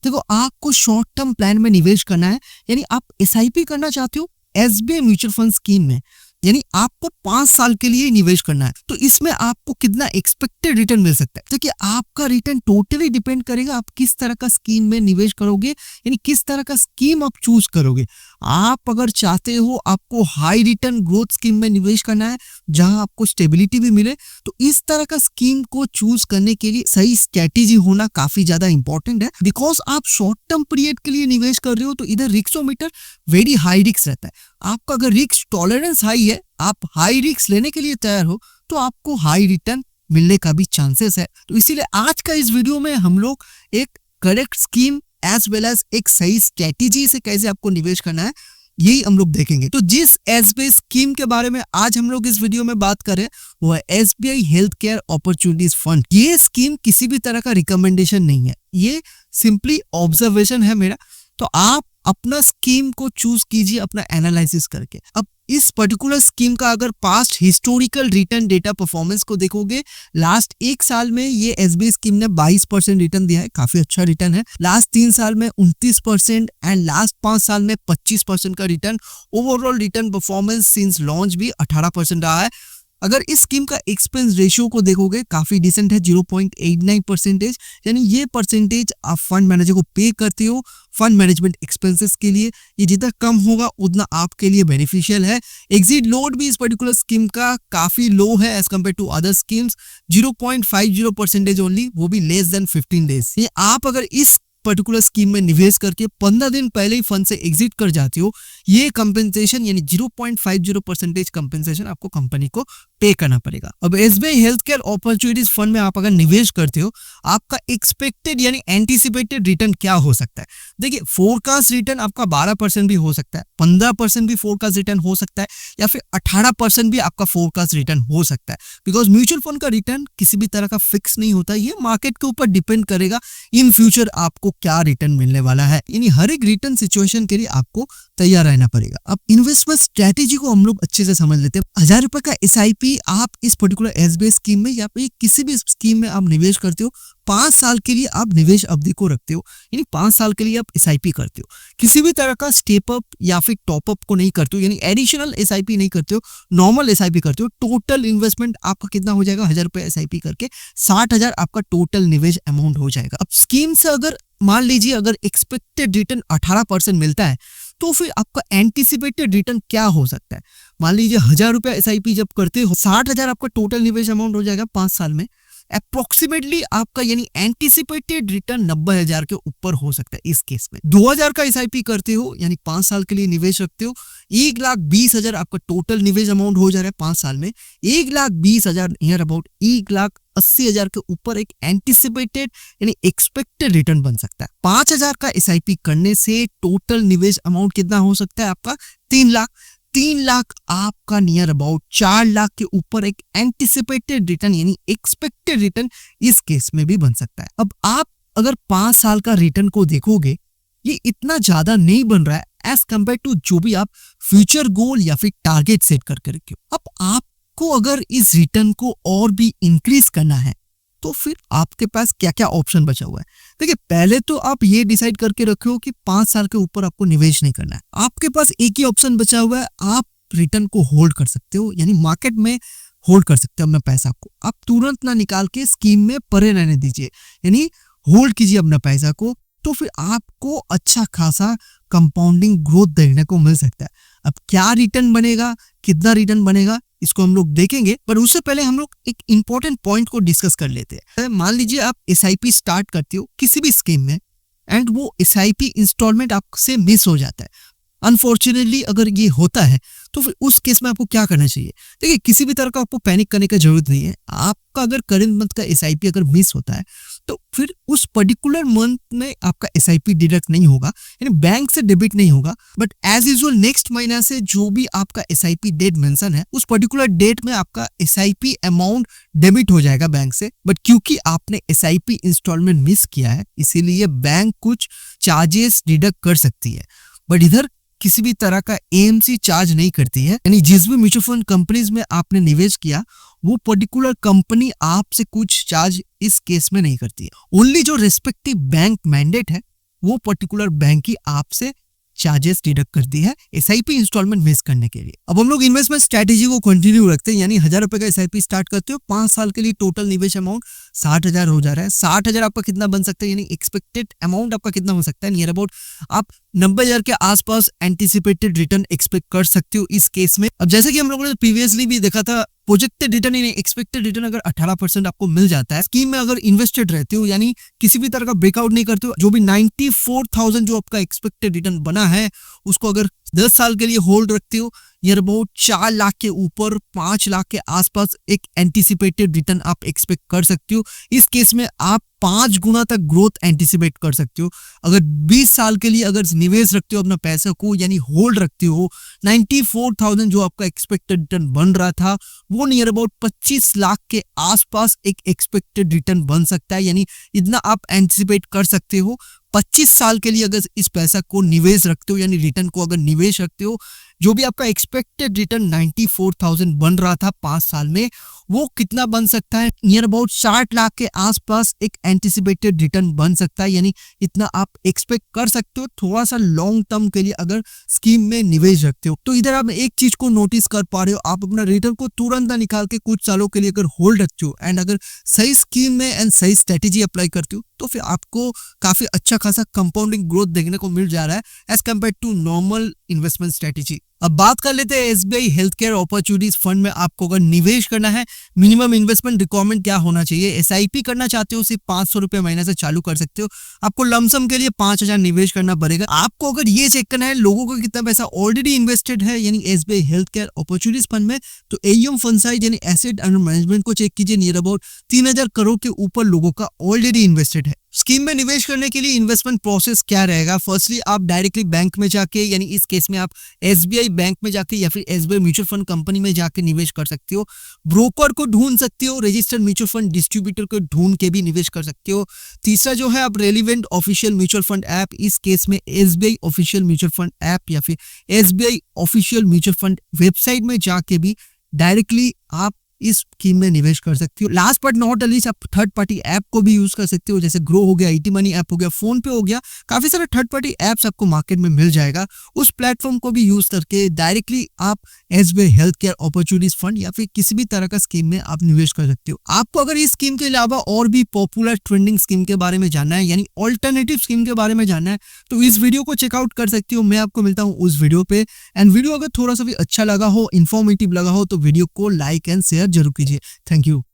देखो, आपको short term plan में निवेश करना है, यानी आप एसआईपी करना चाहते हो एसबीआई म्यूचुअल फंड स्कीम में, यानी आपको 5 साल के लिए निवेश करना है। तो इसमें आपको कितना एक्सपेक्टेड रिटर्न मिल सकता है, देखिए आपका रिटर्न टोटली डिपेंड करेगा आप किस तरह का स्कीम में निवेश करोगे, यानी किस तरह का स्कीम आप चूज करोगे। आप अगर चाहते हो आपको हाई रिटर्न ग्रोथ स्कीम में निवेश करना है जहां आपको स्टेबिलिटी भी मिले, तो इस तरह का स्कीम को चूज करने के लिए सही स्ट्रेटेजी होना काफी ज्यादा इंपॉर्टेंट है। बिकॉज आप शॉर्ट टर्म पीरियड के लिए निवेश कर रहे हो तो इधर रिस्कोमीटर वेरी हाई रिस्क रहता है। आपका अगर रिस्क टॉलरेंस हाई है, आप हाई रिस्क लेने के लिए तैयार हो, तो आपको हाई रिटर्न मिलने का भी चांसेस है। तो इसीलिए आज का इस वीडियो में हम लोग एक correct scheme as well as एक सही स्ट्रेटेजी से कैसे आपको निवेश करना है यही हम लोग देखेंगे। तो जिस एसबीआई स्कीम के बारे में आज हम लोग इस वीडियो में बात करें वो है SBI health care opportunities fund. ये स्कीम किसी भी तरह का रिकमेंडेशन नहीं है, ये सिंपली ऑब्जर्वेशन है मेरा। तो आप अपना स्कीम को चूज कीजिए अपना एनालिसिस करके। अब इस पर्टिकुलर स्कीम का अगर past historical return data performance को देखोगे, लास्ट 1 साल में ये एसबीआई स्कीम ने 22% रिटर्न दिया है, काफी अच्छा रिटर्न है। लास्ट 3 साल में 29% एंड लास्ट 5 साल में 25% का return. Overall return performance since launch भी 18% रहा है। अगर इस स्कीम का एक्सपेंस रेशियो को देखोगे काफी डिसेंट है, 0.89%, यानी ये परसेंटेज आप फंड मैनेजर को पे करते हो फंड मैनेजमेंट एक्सपेंसेस के लिए। ये जितना कम होगा उतना आपके लिए बेनिफिशियल है। एग्जिट लोड भी इस पर्टिकुलर स्कीम का काफी लो है as compare to other schemes, 0.50% only, वो भी लेस देन 15 डेज। ये आप अगर इस पर्टिकुलर स्कीम में निवेश करके 15 दिन पहले ही फंड से एग्जिट कर जाते हो, ये कंपेंसेशन यानी 0.50% कंपेंसेशन आपको कंपनी को पे करना पड़ेगा। अब SBI health care opportunities fund में आप अगर निवेश करते हो, आपका एक्सपेक्टेड यानी एंटीसिपेटेड रिटर्न क्या हो सकता है। देखिए, फोरकास्ट रिटर्न आपका 12% भी हो सकता है, 15% भी फोरकास्ट रिटर्न हो सकता है, या फिर 18% भी आपका फोरकास्ट रिटर्न हो सकता है। बिकॉज म्यूचुअल फंड का रिटर्न किसी भी तरह का फिक्स नहीं होता, ये मार्केट के ऊपर डिपेंड करेगा इन फ्यूचर आपको क्या रिटर्न मिलने वाला है, यानी हर एक रिटर्न सिचुएशन के लिए आपको तैयार रहना पड़ेगा। अब इन्वेस्टमेंट स्ट्रेटेजी को हम लोग अच्छे से समझ लेते हैं। 1000 रुपए का एसआईपी आप इस पर्टिकुलर एसबीआई स्कीम में या फिर किसी भी स्कीम में आप निवेश करते हो, 5 साल के लिए आप निवेश अवधि को रखते हो, यानी 5 साल के लिए आप एसआईपी करते हो। किसी भी तरह का स्टेप अप या फिर टॉप अप को नहीं करते हो, यानी एडिशनल एसआईपी नहीं करते हो, नॉर्मल एसआईपी करते हो। टोटल इन्वेस्टमेंट आपका कितना हो जाएगा, 1000 रुपए एसआईपी करके 60,000 आपका टोटल निवेश अमाउंट हो जाएगा। अब स्कीम से अगर मान लीजिए अगर एक्सपेक्टेड रिटर्न 18% मिलता है, तो फिर आपका एंटीसिपेटेड रिटर्न क्या हो सकता है। मान लीजिए 1000 रुपया एसआईपी जब करते हो, 60,000 आपका टोटल निवेश अमाउंट हो जाएगा 5 साल में। अप्रोक्सीमेटली आपका यानी एंटीसिपेटेड रिटर्न 90,000 के ऊपर हो सकता है। इस केस में 2000 का एसआईपी करते हो, यानी 5 साल के लिए निवेश रखते हो, 1,20,000 आपका टोटल निवेश अमाउंट हो जा रहा है 5 साल में। 1,20,000 नियर अबाउट 1,80,000 के ऊपर एक एंटीसिपेटेड यानी एक्सपेक्टेड रिटर्न बन सकता है। 5,000 का एसआईपी करने से टोटल निवेश अमाउंट कितना हो सकता है आपका 3 लाख। 3 लाख आपका नियर अबाउट 4 लाख के ऊपर एक एंटीसिपेटेड रिटर्न यानी एक्सपेक्टेड रिटर्न इस केस में भी बन सकता है। अब आप अगर 5 साल का रिटर्न को देखोगे, ये इतना ज्यादा नहीं बन रहा है एज कंपेयर टू जो भी आप फ्यूचर गोल या फिर टारगेट सेट करके रखे हो। अब आपको अगर इस रिटर्न को और भी इंक्रीज करना है तो फिर आपके पास क्या क्या ऑप्शन बचा हुआ है। देखिए, पहले तो आप ये डिसाइड करके रखो कि 5 साल के ऊपर आपको निवेश नहीं करना है। आपके पास एक ही ऑप्शन बचा हुआ है, आप रिटर्न को होल्ड कर सकते हो, यानी मार्केट में होल्ड कर सकते हो अपना पैसा को। आप तुरंत ना निकाल के स्कीम में पड़े रहने दीजिए, यानी होल्ड कीजिए अपना पैसा को, तो फिर आपको अच्छा खासा कंपाउंडिंग ग्रोथ देखने को मिल सकता है। अब क्या रिटर्न बनेगा, कितना रिटर्न बनेगा, इसको हम लोग देखेंगे, पर उससे पहले हम लोग एक इंपॉर्टेंट पॉइंट को डिस्कस कर लेते हैं। मान लीजिए आप एसआईपी स्टार्ट करते हो किसी भी स्कीम में एंड वो एसआईपी इंस्टॉलमेंट आपसे मिस हो जाता है। अनफॉर्चुनेटली अगर ये होता है तो फिर उस केस में आपको क्या करना चाहिए। देखिए, किसी भी तरह का आपको पैनिक करने की जरूरत नहीं है। आपका अगर करंट मंथ का एसआईपी अगर मिस होता है तो फिर उस पर्टिकुलर मंथ में आपका एसआईपी डिडक्ट नहीं होगा, यानी बैंक से डेबिट नहीं होगा, बट एज यूजुअल नेक्स्ट महीना से जो भी आपका एसआईपी डेट मेंशन है उस पर्टिकुलर डेट में आपका एसआईपी अमाउंट डेबिट हो जाएगा बैंक से। बट क्योंकि आपने एसआईपी इंस्टॉलमेंट मिस किया है इसीलिए बैंक कुछ चार्जेस डिडक्ट कर सकती है, बट इधर किसी भी तरह का एएमसी चार्ज नहीं करती है। यानी जिस भी म्यूचुअल फंड कंपनीज में आपने निवेश किया वो पर्टिकुलर कंपनी आपसे कुछ चार्ज इस केस में नहीं करती है। ओनली जो रेस्पेक्टिव बैंक मैंडेट है वो पर्टिकुलर बैंक ही आपसे चार्जेस डिडक्ट करती है एसआईपी इंस्टॉलमेंट मिस करने के लिए। अब हम लोग इन्वेस्टमेंट स्ट्रेटेजी को कंटिन्यू रखते हैं, यानी 1000 रुपए का एसआईपी स्टार्ट करते हो, 5 साल के लिए टोटल निवेश अमाउंट 60,000 हो जा रहा है। 60,000 आपका कितना बन सकता है, यानी एक्सपेक्टेड अमाउंट आपका कितना हो सकता है, नियर अबाउट आप 90,000 के आसपास एंटिसिपेटेड रिटर्न एक्सपेक्ट कर सकते हो इस केस में। अब जैसे कि हम लोगों ने प्रीवियसली भी देखा था, प्रोजेक्टेड रिटर्न यानी एक्सपेक्टेड रिटर्न अगर 18% आपको मिल जाता है स्कीम में, अगर इन्वेस्टेड रहते हो यानी किसी भी तरह का ब्रेकआउट नहीं करते हो, जो भी 94,000 जो आपका एक्सपेक्टेड रिटर्न बना है उसको अगर 10 साल के लिए होल्ड रखते हो, नियर अबाउट 4 लाख के ऊपर 5 लाख के आसपास एक एंटिसिपेटेड रिटर्न आप एक्सपेक्ट कर सकते हो। इस केस में आप 5 गुना तक ग्रोथ एंटिसिपेट कर सकते हो। अगर 20 साल के लिए अगर निवेश रखते हो अपना पैसा को यानी होल्ड रखते हो, 94,000 जो आपका एक्सपेक्टेड रिटर्न बन रहा था वो नियर अबाउट 25 लाख के आसपास एक एक्सपेक्टेड रिटर्न बन सकता है, यानी इतना आप एंटिसिपेट कर सकते हो। 25 साल के लिए अगर इस पैसा को निवेश रखते हो यानी रिटर्न को अगर निवेश रखते हो, जो भी आपका एक्सपेक्टेड रिटर्न 94,000 बन रहा था 5 साल में, वो कितना बन सकता है, नियर अबाउट 60 लाख के आसपास एक एंटिसिपेटेड रिटर्न बन सकता है, यानी इतना आप एक्सपेक्ट कर सकते हो थोड़ा सा लॉन्ग टर्म के लिए अगर स्कीम में निवेश रखते हो। तो इधर आप एक चीज को नोटिस कर पा रहे हो, आप अपना रिटर्न को तुरंत ना निकाल के कुछ सालों के लिए अगर होल्ड रखते हो एंड अगर सही स्कीम में एंड सही स्ट्रेटेजी अप्लाई करते हो तो फिर आपको काफी अच्छा खासा कंपाउंडिंग ग्रोथ देखने को मिल जा रहा है as compare to normal investment strategy. अब बात कर लेते हैं SBI health care opportunities fund में आपको अगर निवेश करना है, मिनिमम इन्वेस्टमेंट रिक्वायरमेंट क्या होना चाहिए। एसआईपी करना चाहते हो सिर्फ 500 रुपए महीने से चालू कर सकते हो, आपको लमसम के लिए 5,000 निवेश करना पड़ेगा। आपको अगर ये चेक करना है लोगों का कितना पैसा ऑलरेडी इन्वेस्टेड है यानी SBI health care opportunities fund में, तो एयूएम फंड साइज यानी एसेट अंडर मैनेजमेंट को चेक कीजिए, नियर अबाउट 3,000 करोड़ के ऊपर लोगों का ऑलरेडी इन्वेस्टेड है। स्कीम में निवेश करने के लिए इन्वेस्टमेंट प्रोसेस क्या रहेगा, फर्स्टली आप डायरेक्टली बैंक में जाके यानी इस केस में आप एसबीआई बैंक में जाके या फिर एसबीआई म्यूचुअल फंड कंपनी में जाके निवेश कर सकते हो। ब्रोकर को ढूंढ सकते हो, रजिस्टर्ड म्यूचुअल फंड डिस्ट्रीब्यूटर को ढूंढ के भी निवेश कर सकते हो। तीसरा जो है आप relevant official mutual fund app, इस केस में SBI official mutual fund app या फिर SBI official mutual fund website में जाके भी डायरेक्टली आप इस स्कीम में निवेश कर सकते हो। लास्ट बट नॉट लीस्ट आप थर्ड पार्टी ऐप को भी यूज कर सकते हो, जैसे ग्रो हो गया, ईटी मनी ऐप हो गया, फोन पे हो गया, काफी सारे थर्ड पार्टी ऐप्स आपको मार्केट में मिल जाएगा। उस प्लेटफॉर्म को भी यूज करके डायरेक्टली आप SBI health care opportunities fund या फिर किसी भी तरह का स्कीम में आप निवेश कर सकते हो। आपको अगर इस स्कीम के अलावा और भी पॉपुलर ट्रेंडिंग स्कीम के बारे में जानना है यानी ऑल्टरनेटिव स्कीम के बारे में जानना है तो इस वीडियो को चेकआउट कर सकते हो। मैं आपको मिलता हूँ उस वीडियो पे। एंड वीडियो अगर थोड़ा सा भी अच्छा लगा हो, इन्फॉर्मेटिव लगा हो तो वीडियो को लाइक एंड शेयर जरूर कीजिए। Thank you.